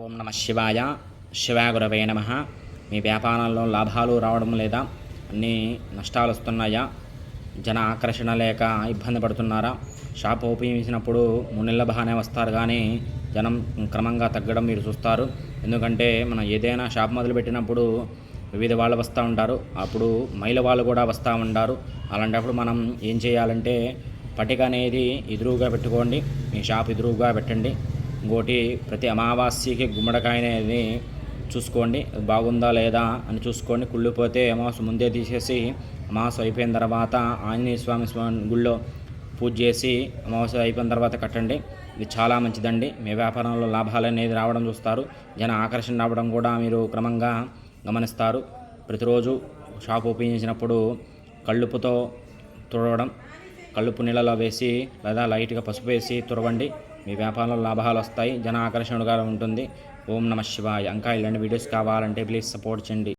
ఓం నమ శివాయ. శివాయ గురవే నమ. మీ వ్యాపారంలో లాభాలు రావడం లేదా అన్నీ నష్టాలు వస్తున్నాయా? జన ఆకర్షణ లేక ఇబ్బంది పడుతున్నారా? షాప్ ఓపెన్ చేసినప్పుడు 3 నెలల బాగానే వస్తారు, కానీ జనం క్రమంగా తగ్గడం మీరు చూస్తారు. ఎందుకంటే మనం ఏదైనా షాప్ మొదలుపెట్టినప్పుడు వివిధ వాళ్ళు వస్తూ ఉంటారు, అప్పుడు మహిళ వాళ్ళు కూడా వస్తూ ఉంటారు. అలాంటప్పుడు మనం ఏం చేయాలంటే పట్టిక అనేది ఎదురుగా పెట్టుకోండి, మీ షాప్ ఎదురుగా పెట్టండి. ఇంకోటి, ప్రతి అమావాస్యకి గుమ్మడికాయ అనేది చూసుకోండి, బాగుందా లేదా అని చూసుకోండి. కుళ్ళిపోతే అమావాస్య ముందే తీసేసి అమావాస్య అయిపోయిన తర్వాత ఆంజనేయ స్వామి గుళ్ళో పూజ చేసి అమావాస్య అయిపోయిన తర్వాత కట్టండి. ఇది చాలా మంచిదండి. మీ వ్యాపారంలో లాభాలు అనేది రావడం చూస్తారు. జన ఆకర్షణ రావడం కూడా మీరు క్రమంగా గమనిస్తారు. ప్రతిరోజు షాప్ ఓపెన్ చేసినప్పుడు కళ్ళుపుతో తుడవడం, కళ్ళుపు నీళ్ళలో వేసి లేదా లైట్గా పసుపు వేసి తుడవండి. మీ వ్యాపారంలో లాభాలు వస్తాయి, జన ఆకర్షణగా ఉంటుంది. ఓం నమ శివాయ. ఇంకా ఇలాంటి వీడియోస్ కావాలంటే ప్లీజ్ సపోర్ట్ చేయండి.